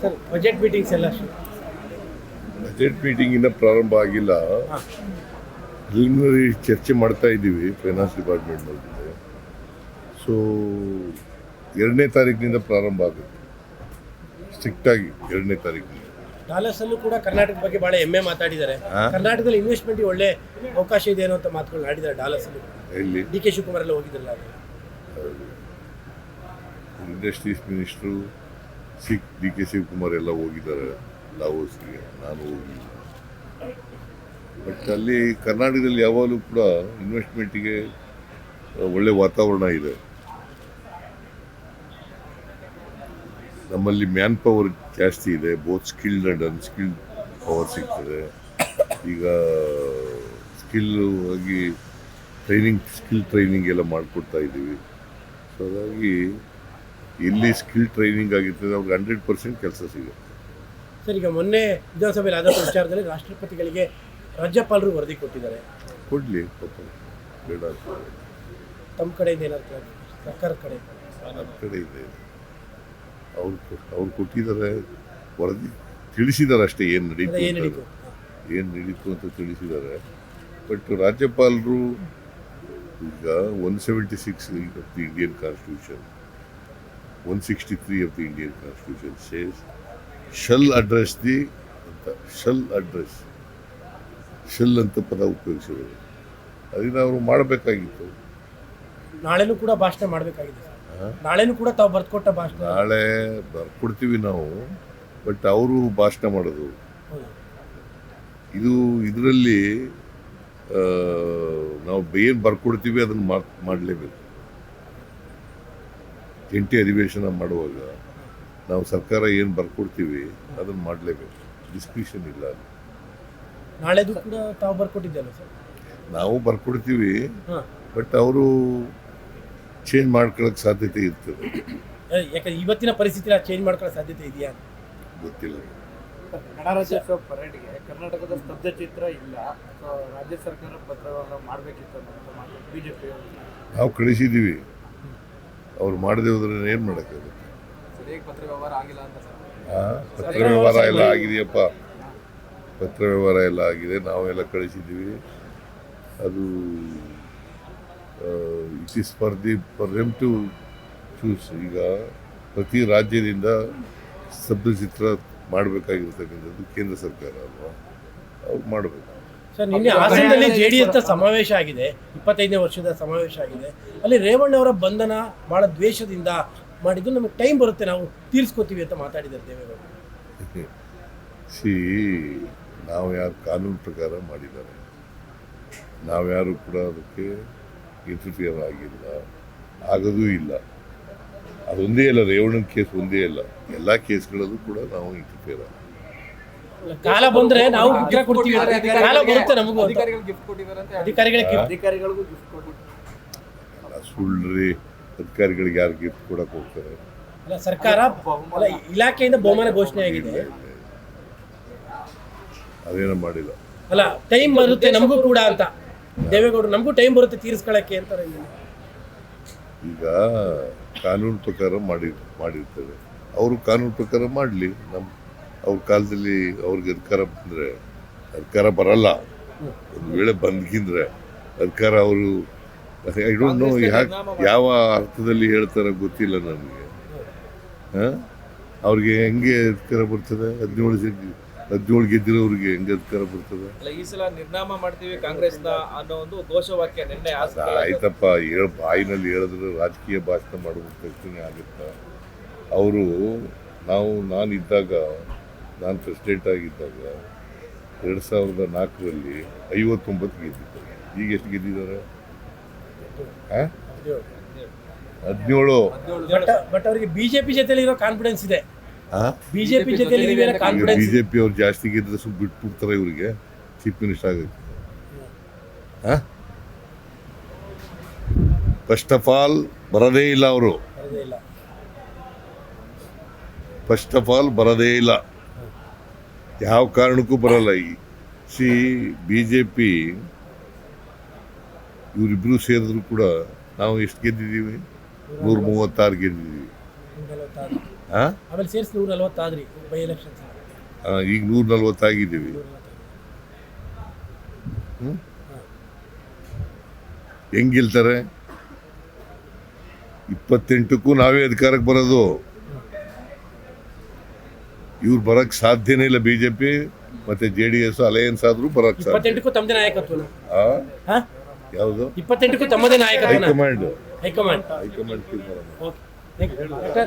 Sir budget meetings ಎಲ್ಲ budget meeting ಇನ್ನೂ ಪ್ರಾರಂಭ ಆಗಿಲ್ಲ. ಪ್ರಿಲಿಮಿನರಿ ಚರ್ಚೆ ಮಾಡ್ತಾ ಇದ್ದೀವಿ ಫೈನಾನ್ಸ್ ಡಿಪಾರ್ಟ್ಮೆಂಟ್ನವ್ರ ಜೊತೆ. ಸೊ 2ನೇ ತಾರೀಕಿನಿಂದ ಪ್ರಾರಂಭ ಆಗುತ್ತೆ, ಸ್ಟ್ರಿಕ್ಟಾಗಿ 2ನೇ ತಾರೀಕಿನಿಂದ. ಡಾಲರ್ಸಲ್ಲೂ ಕೂಡ ಕರ್ನಾಟಕದ ಬಗ್ಗೆ ಭಾಳ ಹೆಮ್ಮೆ ಮಾತಾಡಿದ್ದಾರೆ. ಕರ್ನಾಟಕದಲ್ಲಿ ಇನ್ವೆಸ್ಟ್ಮೆಂಟ್ಗೆ ಒಳ್ಳೆ ಅವಕಾಶ ಇದೆ ಅನ್ನೋ ಮಾತುಗಳು ಆಡಿದ್ದಾರೆ ಡಾಲರ್ಸಲ್ಲೂ. ಎಲ್ಲಿ ಡಿ.ಕೆ. ಶಿವಕುಮಾರ್ ಎಲ್ಲ ಹೋಗಿದ್ರಲ್ಲ ಅದು. Industries minister DK. ಶಿವಕುಮಾರ್ ಎಲ್ಲ ಹೋಗಿದ್ದಾರೆ ಲಾವೋಸ್ಗೆ, ನಾನು ಹೋಗಿಲ್ಲ. ಬಟ್ ಅಲ್ಲಿ ಕರ್ನಾಟಕದಲ್ಲಿ ಯಾವಾಗಲೂ ಕೂಡ ಇನ್ವೆಸ್ಟ್ಮೆಂಟಿಗೆ ಒಳ್ಳೆ ವಾತಾವರಣ ಇದೆ. ನಮ್ಮಲ್ಲಿ ಮ್ಯಾನ್ ಪವರ್ ಜಾಸ್ತಿ ಇದೆ, both skilled and unskilled power ಸಿಗ್ತದೆ. ಈಗ ಆಗಿ ಸ್ಕಿಲ್ ಟ್ರೈನಿಂಗ್ ಎಲ್ಲ ಮಾಡಿಕೊಡ್ತಾ ಇದ್ದೀವಿ. ಸೊ ಹಾಗಾಗಿ ಎಲ್ಲಿ ಸ್ಕಿಲ್ ಟ್ರೈನಿಂಗ್ ಆಗಿರ್ತದೆ ಅವ್ರಿಗೆ 100% ಕೆಲಸ ಸಿಗುತ್ತೆ. ಸರ್, ಈಗ ಮೊನ್ನೆ ವಿಧಾನಸಭೆಯಲ್ಲಿ ಆದ ವಿಚಾರದಲ್ಲಿ ರಾಷ್ಟ್ರಪತಿಗಳಿಗೆ ರಾಜ್ಯಪಾಲರು ವರದಿ ಕೊಟ್ಟಿದ್ದಾರೆ. ಕೊಡಲಿ, ಬೇಡ. ತಮ್ಮ ಕಡೆಯಿಂದ ಏನಾದ್ರು ಸರ್ಕಾರದ ಕಡೆ ನಮ್ಮ ಕಡೆ ಇದೆ, ಅವ್ರು ಕೊಟ್ಟಿದ್ದಾರೆ ವರದಿ, ತಿಳಿಸಿದ್ದಾರೆ ಅಷ್ಟೇ ಏನು ನಡೀತು ಅಂತ ತಿಳಿಸಿದ್ದಾರೆ. ಬಟ್ ರಾಜ್ಯಪಾಲರು ಈಗ 176 of the Indian constitution, 163 of the Indian constitution says shall address shall ಅಂತ ಪದ ಉಪಯೋಗಿಸಿದರು. ಅದನ್ನ ಅವರು ಮಾಡಬೇಕಾಗಿತ್ತು. ನಾಳೆನೂ ಕೂಡ ಭಾಷಣ ಮಾಡಬೇಕಾಗಿದೆ. ನಾಳೆನೂ ಕೂಡ ತಾವು ಬರ್ಕೊಟ್ಟ ಭಾಷಣ ನಾಳೆ ಬರ್ಕೊಡ್ತೀವಿ ನಾವು. ಬಟ್ ಅವರು ಭಾಷಣ ಮಾಡೋದು ಇದರಲ್ಲಿ ನಾವು ಏನು ಬರ್ಕೊಡ್ತೀವಿ ಅದನ್ನು ಮಾಡಲೇಬೇಕು. ಜಂಟಿ ಅಧಿವೇಶನ ಮಾಡುವಾಗ ನಾವು ಸರ್ಕಾರ ಏನು ಬರ್ಕೊಡ್ತೀವಿ ಅದನ್ನು ಮಾಡಲೇಬೇಕು. ಡಿಸ್ಕ್ರಿಷನ್ ಇಲ್ಲ. ನಾಳೆದು ಕೂಡ ತಾವು ಬರ್ಕೊಟ್ಟಿದ್ದಲ್ಲ ಸರ್? ನಾವು ಬರ್ಕೊಡ್ತೀವಿ, ಬಟ್ ಅವರು ಚೇಂಜ್ ಮಾಡ್ಕೊಳ್ಳೋಕೆ ಸಾಧ್ಯತೆ ಇರ್ತದೆ. ಯಾಕಂದ್ರೆ ಇವತ್ತಿನ ಪರಿಸ್ಥಿತಿ ಚೇಂಜ್ ಮಾಡ್ಕೊಳ್ಳೋ ಸಾಧ್ಯತೆ ಇದೆಯಾ ಗೊತ್ತಿಲ್ಲ. ಗಣರಾಜ್ಯೋತ್ಸವ ಪರೇಡ್ಗೆ ಕರ್ನಾಟಕದ ಸ್ತಬ್ಧ ಚಿತ್ರ ಇಲ್ಲ, ರಾಜ್ಯ ಸರ್ಕಾರ ಪತ್ರವನ್ನು ಮಾಡಬೇಕಿತ್ತು ಅಂತ ಬಿಜೆಪಿ ನಾವು ಕಳಿಸಿದ್ದೀವಿ. ಅವ್ರು ಮಾಡದೆ ಹೋದ್ರೆ ಏನು ಮಾಡೋಕ್ಕಾಗುತ್ತೆ? ಸರಿಯಾಗಿ ಪತ್ರ ವ್ಯವಹಾರ ಆಗಿಲ್ಲ ಅಂತ ಸರ್. ಪತ್ರ ವ್ಯವಹಾರ ಎಲ್ಲ ಆಗಿದೆಯಪ್ಪ, ಪತ್ರ ವ್ಯವಹಾರ ಎಲ್ಲ ಆಗಿದೆ, ನಾವೆಲ್ಲ ಕಳಿಸಿದ್ದೀವಿ. ಅದು it is for them to choose. ಈಗ ಪ್ರತಿ ರಾಜ್ಯದಿಂದ ಸ್ತಬ್ಧಚಿತ್ರ ಮಾಡಬೇಕಾಗಿರ್ತಕ್ಕಂಥದ್ದು ಕೇಂದ್ರ ಸರ್ಕಾರ ಅಲ್ವಾ, ಅವ್ರು ಮಾಡಬೇಕು. ಸರ್, ನಿನ್ನೆ ಹಾಸನದಲ್ಲಿ JDS ಸಮಾವೇಶ ಆಗಿದೆ, 25ನೇ ವರ್ಷದ ಸಮಾವೇಶ ಆಗಿದೆ. ಅಲ್ಲಿ ರೇವಣ್ಣ ಅವರ ಬಂಧನ ಭಾಳ ದ್ವೇಷದಿಂದ ಮಾಡಿದ್ದು, ನಮಗೆ ಟೈಮ್ ಬರುತ್ತೆ, ನಾವು ತೀರಿಸ್ಕೋತೀವಿ ಅಂತ ಮಾತಾಡಿದ್ದಾರೆ ದೇವೇಗೌಡರು. ನಾವು ಯಾರು ಕಾನೂನು ಪ್ರಕಾರ ಮಾಡಿದ್ದಾರೆ, ನಾವ್ಯಾರು ಕೂಡ ಅದಕ್ಕೆ ಇಂಟರ್ಫಿಯರ್ ಆಗಿಲ್ಲ, ಆಗೋದೂ ಇಲ್ಲ. ಅದೊಂದೇ ಅಲ್ಲ, ರೇವಣ್ಣನ ಕೇಸ್ ಒಂದೇ ಅಲ್ಲ, ಎಲ್ಲ ಕೇಸ್ಗಳಲ್ಲೂ ಕೂಡ ನಾವು ಇಂಟರ್ಫಿಯರ್ ಆಗ. ಕಾಲ ಬಂದ್ರೆ ನಾವು ಉತ್ತರ ಕೊಡ್ತೀವಿ, ಕಾಲ ಬರುತ್ತೆ ನಮಗೂ. ಅಧಿಕಾರಿಗಳಿಗೂ ಗಿಫ್ಟ್ ಕೊಟ್ಟಿದ್ದಾರೆ. ಸುಳ್ಳ್ರಿ, ಅಧಿಕಾರಿಗಳಿಗೆ ಯಾರು ಗಿಫ್ಟ್ ಕೊಡಕ್ಕೆ ಹೋಗ್ತಾರೆ? ಅಲ್ಲ, ಸರ್ಕಾರ ಅಲ್ಲ, ಇಲಾಖೆಯಿಂದ ಬಹುಮಾನ ಘೋಷಣೆ ಆಗಿದೆ, ಅದೇನೋ ಮಾಡಿಲ್ಲ. ಅಲ್ಲ, ಟೈಮ್ ಬರುತ್ತೆ ನಮಗೂ ಕೂಡ ಅಂತ ದೇವೇಗೌಡರು, ನಮಗೂ ಟೈಮ್ ಬರುತ್ತೆ ತೀರಿಸ್ಕೊಳ್ಳಕ್ಕೆ ಅಂತಾರೆ. ಈಗ ಕಾನೂನು ಪ್ರಕಾರ ಮಾಡಿರ್ತಾರೆ, ಅವರು ಕಾನೂನು ಪ್ರಕಾರ ಮಾಡಲಿ. ಅವ್ರ ಕಾಲದಲ್ಲಿ ಅವ್ರಿಗೆ ಅಧಿಕಾರ ಬರಲ್ಲ. ಒಂದು ವೇಳೆ ಬಂದ್ಕಿಂದ್ರೆ ಅಧಿಕಾರ ಅವರು ಐ ಡೋಂಟ್ ನೋ ಯಾವ ಅರ್ಥದಲ್ಲಿ ಹೇಳ್ತಾರೆ ಗೊತ್ತಿಲ್ಲ ನನಗೆ. ಅವ್ರಿಗೆ ಹೆಂಗೆ ಅಧಿಕಾರ ಬರ್ತದೆ? 17 ಗೆದ್ದಿರೋರಿಗೆ ಹೆಂಗೆ ಅಧಿಕಾರ ಬರ್ತದೆ? ಈ ಸಲ ನಿರ್ನಾಮ ಮಾಡ್ತೀವಿ ಕಾಂಗ್ರೆಸ್ ಅನ್ನೋ ಒಂದು ಘೋಷವಾಕ್ಯ ನಿನ್ನೆ ಆಯ್ತಪ್ಪ, ಬಾಯಿನಲ್ಲಿ ಹೇಳಿದ್ರೆ ರಾಜಕೀಯ ಭಾಷಣ ಮಾಡುವ ಪ್ರಶ್ನೆ ಆಗುತ್ತಾ? ಅವರು ನಾನು ಪ್ರೆಸಿಡೆಂಟ್ ಆಗಿದ್ದಾಗ 2004ರಲ್ಲಿ 59 ಗೆದ್ದಿದ್ದಾರೆ. ಈಗ ಎಷ್ಟು ಗೆದ್ದಿದ್ದಾರೆ? 17. ಬಟ್ ಅವರಿಗೆ ಬಿಜೆಪಿ ಜೊತೆಲಿ ಇರೋ ಕಾನ್ಫಿಡೆನ್ಸ್ ಇದೆ. ಬಿಜೆಪಿ ಜೊತೆಲಿ ಕಾನ್ಫಿಡೆನ್ಸ್. ಬಿಜೆಪಿ ಅವ್ರು ಜಾಸ್ತಿ ಗೆದ್ರೆ ಸ್ವಲ್ಪ ಬಿಟ್ಬಿಡ್ತಾರೆ ಇವರಿಗೆ ಚೀಫ್ ಮಿನಿಸ್ಟರ್ ಆಗಕ್ಕೆ. ಫಸ್ಟ್ ಆಫ್ ಆಲ್ ಬರೋದೇ ಇಲ್ಲ ಅವರು, ಫಸ್ಟ್ ಆಫ್ ಆಲ್ ಬರೋದೇ ಇಲ್ಲ, ಯಾವ ಕಾರಣಕ್ಕೂ ಬರಲ್ಲ. BJP ಇವರಿಬ್ಬರು ಸೇರಿದ್ರು ಕೂಡ ನಾವು ಎಷ್ಟು ಗೆದ್ದಿದ್ದೀವಿ? 136 ಗೆದ್ದಿದ್ದೀವಿ. ಆ? ಆಮೇಲೆ ಸೇರಿಸಿ 140 ಆದ್ರಿ ಬೈ ಎಲೆಕ್ಷನ್ಸ್. ಈಗ 140 ಆಗಿದ್ದೀವಿ. ಹೆಂಗ್ ಗೆಲ್ತಾರೆ? 28ಕ್ಕೂ ನಾವೇ ಅಧಿಕಾರಕ್ಕೆ ಬರೋದು. ಇವ್ರು ಬರಕ್ ಸಾಧ್ಯನೇ ಇಲ್ಲ. ಬಿಜೆಪಿ ಮತ್ತೆ JDS ಅಲಯನ್ಸ್ ಆದ್ರೂ ಬರಕ್ ಸಾಧ್ಯ. 28ಕ್ಕೂ ತಮ್ಮದೇ ನಾಯಕತ್ವನ? ಆ? ಯಾವುದು? 28ಕ್ಕೂ ತಮ್ಮದೇ ನಾಯಕತ್ವನ? High command high command. ಹೈಕಮಾಂಡ್ ತೀರ್ಮಾನ. ಓಕೆ.